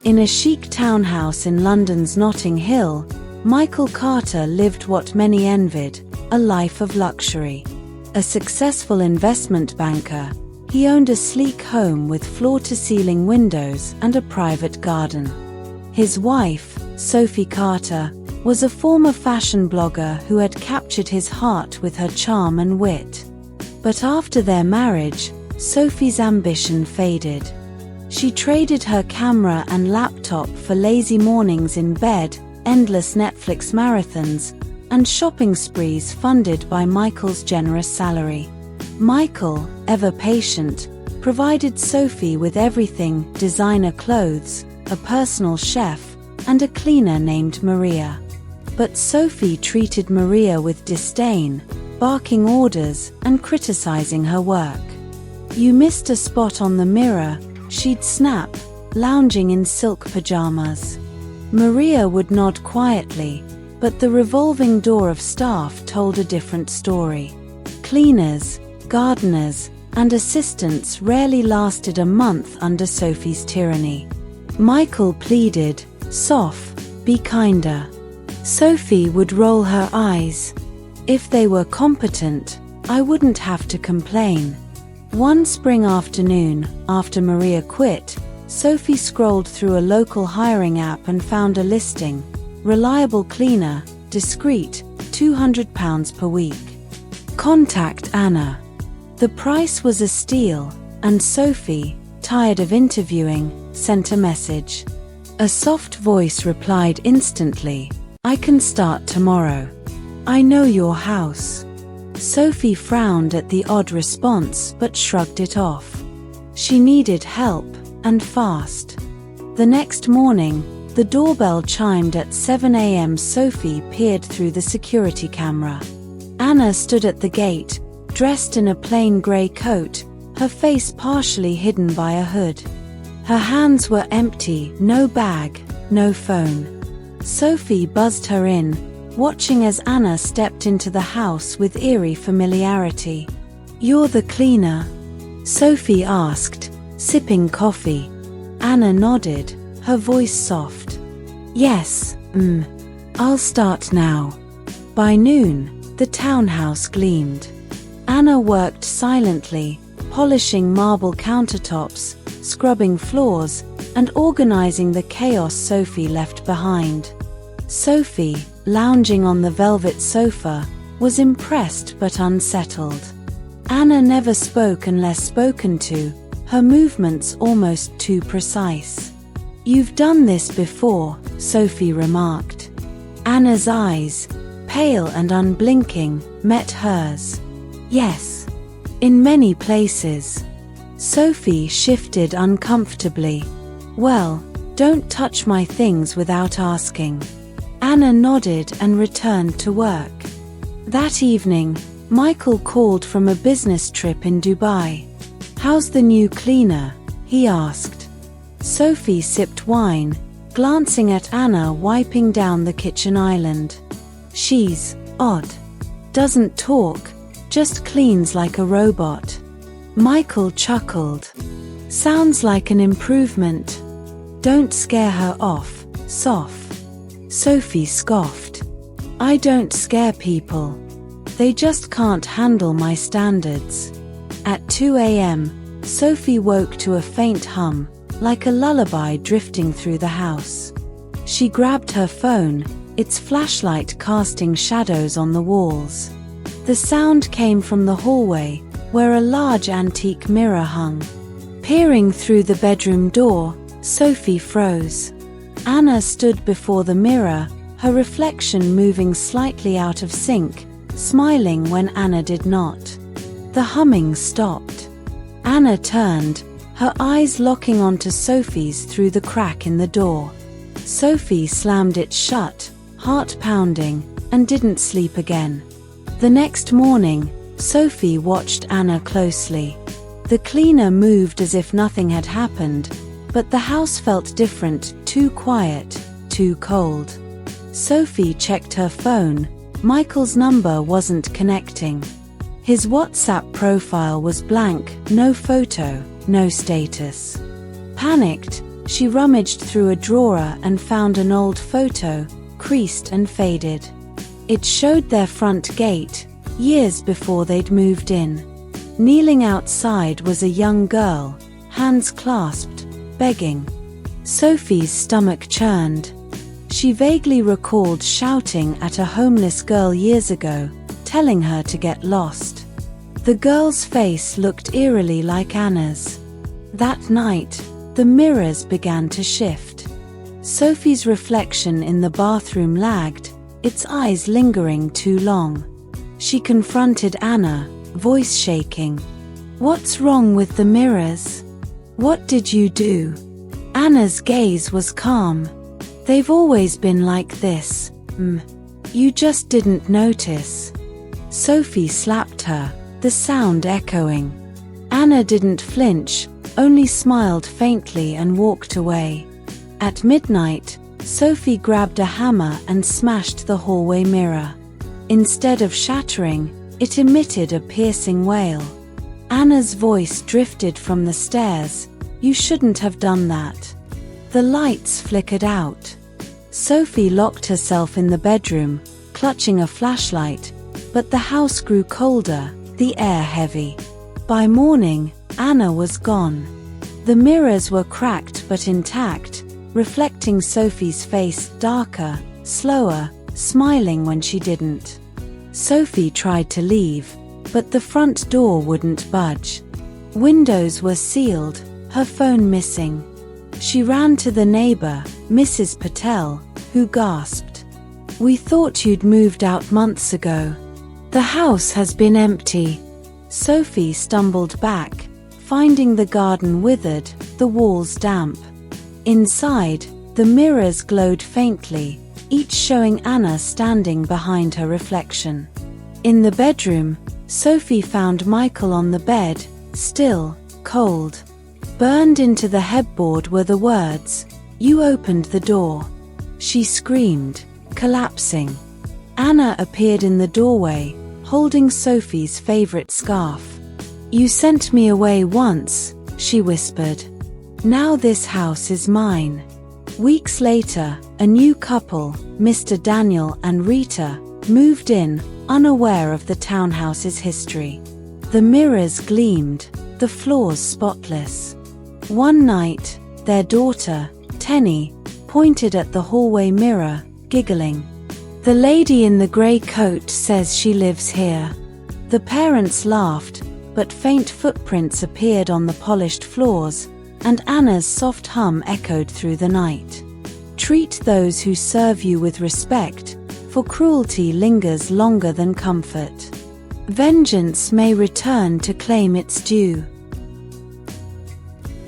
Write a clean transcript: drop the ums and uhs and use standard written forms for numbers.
In a chic townhouse in London's Notting Hill, Michael Carter lived what many envied, a life of luxury. A successful investment banker, he owned a sleek home with floor-to-ceiling windows and a private garden. His wife, Sophie Carter, was a former fashion blogger who had captured his heart with her charm and wit. But after their marriage, Sophie's ambition faded. She traded her camera and laptop for lazy mornings in bed, endless Netflix marathons, and shopping sprees funded by Michael's generous salary. Michael, ever patient, provided Sophie with everything: designer clothes, a personal chef, and a cleaner named Maria. But Sophie treated Maria with disdain, barking orders and criticizing her work. "You missed a spot on the mirror," she'd snap, lounging in silk pajamas. Maria would nod quietly, but the revolving door of staff told a different story. Cleaners, gardeners, and assistants rarely lasted a month under Sophie's tyranny. Michael pleaded, "Soph, be kinder." Sophie would roll her eyes. "If they were competent, I wouldn't have to complain." One spring afternoon, after Maria quit, Sophie scrolled through a local hiring app and found a listing: reliable cleaner, discreet, £200 per week. Contact Anna. The price was a steal, and Sophie, tired of interviewing, sent a message. A soft voice replied instantly, "I can start tomorrow. I know your house." Sophie frowned at the odd response but shrugged it off. She needed help, and fast. The next morning, the doorbell chimed at 7 a.m. Sophie peered through the security camera. Anna stood at the gate, dressed in a plain grey coat, her face partially hidden by a hood. Her hands were empty, no bag, no phone. Sophie buzzed her in, watching as Anna stepped into the house with eerie familiarity. "You're the cleaner?" Sophie asked, sipping coffee. Anna nodded, her voice soft. "Yes, I'll start now." By noon, the townhouse gleamed. Anna worked silently, polishing marble countertops, scrubbing floors, and organizing the chaos Sophie left behind. Sophie, lounging on the velvet sofa, was impressed but unsettled. Anna never spoke unless spoken to, her movements almost too precise. "You've done this before," Sophie remarked. Anna's eyes, pale and unblinking, met hers. "Yes. In many places." Sophie shifted uncomfortably. "Well, don't touch my things without asking." Anna nodded and returned to work. That evening, Michael called from a business trip in Dubai. "How's the new cleaner?" he asked. Sophie sipped wine, glancing at Anna wiping down the kitchen island. "She's odd. Doesn't talk, just cleans like a robot." Michael chuckled. "Sounds like an improvement. Don't scare her off, Soph." Sophie scoffed. "I don't scare people. They just can't handle my standards." At 2 a.m., Sophie woke to a faint hum, like a lullaby drifting through the house. She grabbed her phone, its flashlight casting shadows on the walls. The sound came from the hallway, where a large antique mirror hung. Peering through the bedroom door, Sophie froze. Anna stood before the mirror, her reflection moving slightly out of sync, smiling when Anna did not. The humming stopped. Anna turned, her eyes locking onto Sophie's through the crack in the door. Sophie slammed it shut, heart pounding, and didn't sleep again. The next morning, Sophie watched Anna closely. The cleaner moved as if nothing had happened, but the house felt different, too quiet, too cold. Sophie checked her phone. Michael's number wasn't connecting. His WhatsApp profile was blank, no photo, no status. Panicked, She rummaged through a drawer and found an old photo, creased and faded. It showed their front gate, years before they'd moved in. Kneeling outside was a young girl, hands clasped, begging. Sophie's stomach churned. She vaguely recalled shouting at a homeless girl years ago, telling her to get lost. The girl's face looked eerily like Anna's. That night, the mirrors began to shift. Sophie's reflection in the bathroom lagged, its eyes lingering too long. She confronted Anna, voice shaking. "What's wrong with the mirrors? What did you do?" Anna's gaze was calm. "They've always been like this. You just didn't notice." Sophie slapped her, the sound echoing. Anna didn't flinch, only smiled faintly and walked away. At midnight, Sophie grabbed a hammer and smashed the hallway mirror. Instead of shattering, it emitted a piercing wail. Anna's voice drifted from the stairs. "You shouldn't have done that." The lights flickered out. Sophie locked herself in the bedroom, clutching a flashlight, but the house grew colder, the air heavy. By morning, Anna was gone. The mirrors were cracked but intact, reflecting Sophie's face, darker, slower, smiling when she didn't. Sophie tried to leave, but the front door wouldn't budge. Windows were sealed, her phone missing. She ran to the neighbor, Mrs. Patel, who gasped, "We thought you'd moved out months ago. The house has been empty." Sophie stumbled back, finding the garden withered, the walls damp. Inside, the mirrors glowed faintly, each showing Anna standing behind her reflection. In the bedroom, Sophie found Michael on the bed, still, cold. Burned into the headboard were the words, "You opened the door." She screamed, collapsing. Anna appeared in the doorway, holding Sophie's favorite scarf. "You sent me away once," she whispered. "Now this house is mine." Weeks later, a new couple, Mr. Daniel and Rita, moved in, unaware of the townhouse's history. The mirrors gleamed, the floors spotless. One night, their daughter, Tenny, pointed at the hallway mirror, giggling. "The lady in the grey coat says she lives here." The parents laughed, but faint footprints appeared on the polished floors, and Anna's soft hum echoed through the night. Treat those who serve you with respect, for cruelty lingers longer than comfort. Vengeance may return to claim its due.